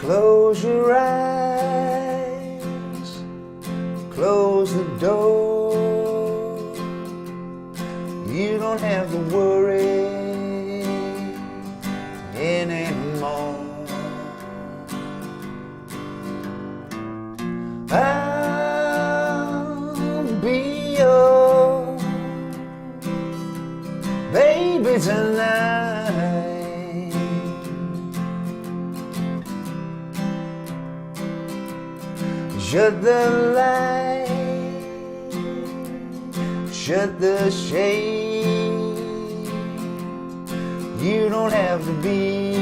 Close your eyes, close the door. You don't have to worry anymore. I'll be your baby tonight. Shut the light, shut the shade. You don't have to be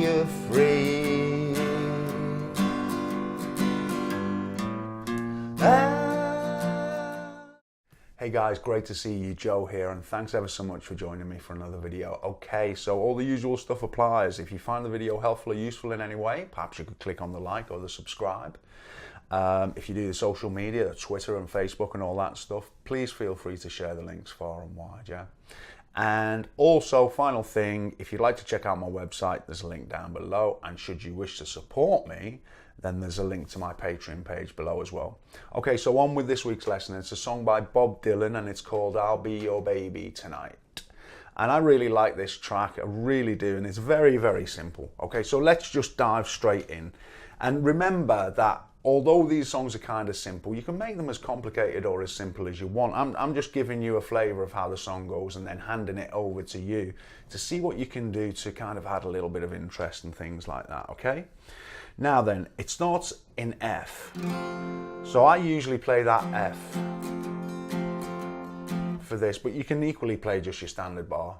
afraid. Hey guys, great to see you, Joe here, and thanks ever so much for joining me for another video. Okay, so all the usual stuff applies. If you find the video helpful or useful in any way, perhaps you could click on the like or the subscribe. If you do the social media, Twitter and Facebook and all that stuff, please feel free to share the links far and wide, yeah? And also, final thing, if you'd like to check out my website, there's a link down below, and should you wish to support me, then there's a link to my Patreon page below as well. Okay, so on with this week's lesson. It's a song by Bob Dylan and it's called I'll Be Your Baby Tonight. And I really like this track, I really do, and it's very, very simple. Okay, so let's just dive straight in. And remember that although these songs are kind of simple, you can make them as complicated or as simple as you want. I'm just giving you a flavour of how the song goes and then handing it over to you to see what you can do to kind of add a little bit of interest and things like that, okay? Now then, it starts in F. So I usually play that F for this, but you can equally play just your standard bar.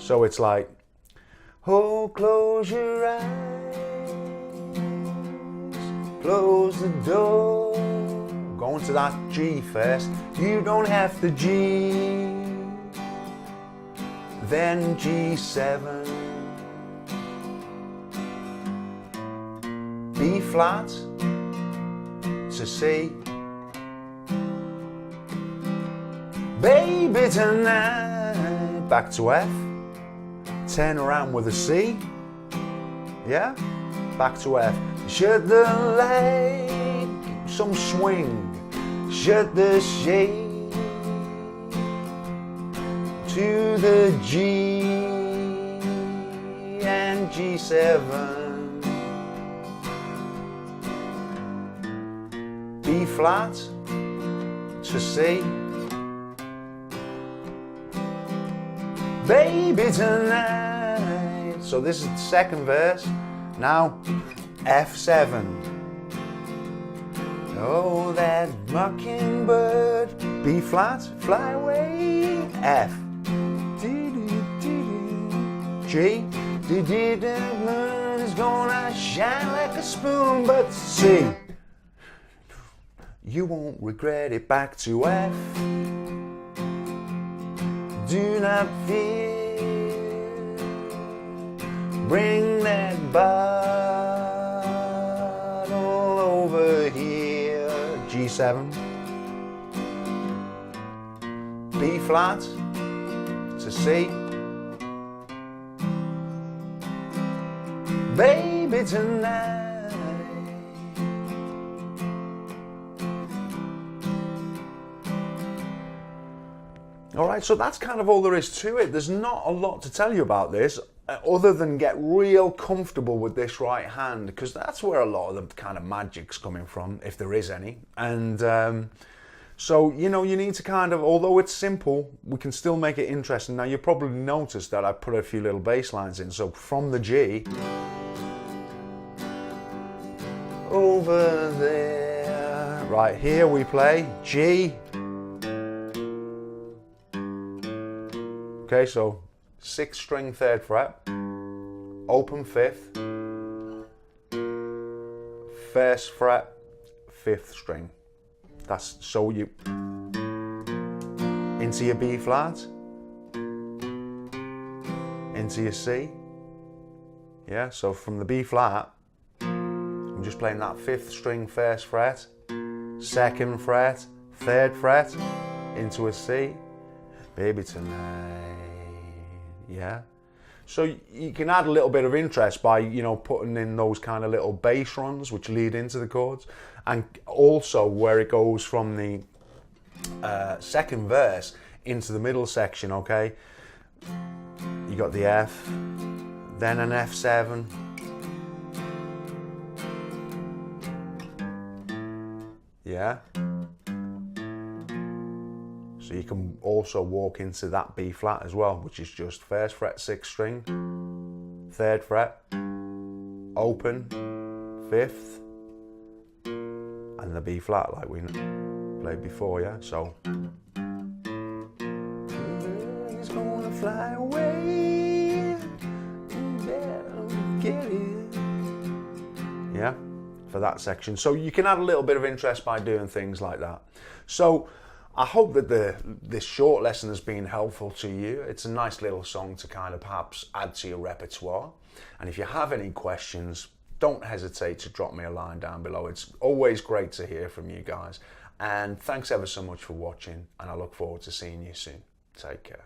So it's like, oh, close your eyes, close the door. Going to that G first. You don't have to G, then G7. B flat to C. Baby tonight. Back to F. Turn around with a C. Yeah? Back to F. Shut the light, some swing. Shut the shade to the G and G7. B flat to C. Baby tonight. So this is the second verse. Now F7. Oh, that mockingbird. B flat, fly away. F. G. The moon is gonna shine like a spoon. But C. You won't regret it. Back to F. Do not fear. Bring that bottle over here. G7. B flat to C. Baby tonight. Alright, so that's kind of all there is to it. There's not a lot to tell you about this, other than get real comfortable with this right hand, because that's where a lot of the kind of magic's coming from, if there is any. And so, you know, you need to kind of, although it's simple, we can still make it interesting. Now, you probably noticed that I put a few little bass lines in. So from the G, over there, right here we play G. Okay, so 6th string, 3rd fret, open 5th, 1st fret, 5th string. That's so you into your B flat, into your C. Yeah, so from the B flat, I'm just playing that 5th string, 1st fret, 2nd fret, 3rd fret, into a C. Baby tonight. Yeah. So you can add a little bit of interest by, you know, putting in those kind of little bass runs which lead into the chords, and also where it goes from the second verse into the middle section, okay? You got the F, then an F7, yeah? So you can also walk into that B flat as well, which is just 1st fret 6th string, 3rd fret, open, 5th, and the B flat like we played before, yeah? So it's gonna fly away, get it, yeah, for that section. So you can add a little bit of interest by doing things like that. So I hope that this short lesson has been helpful to you. It's a nice little song to kind of perhaps add to your repertoire. And if you have any questions, don't hesitate to drop me a line down below. It's always great to hear from you guys. And thanks ever so much for watching, and I look forward to seeing you soon. Take care.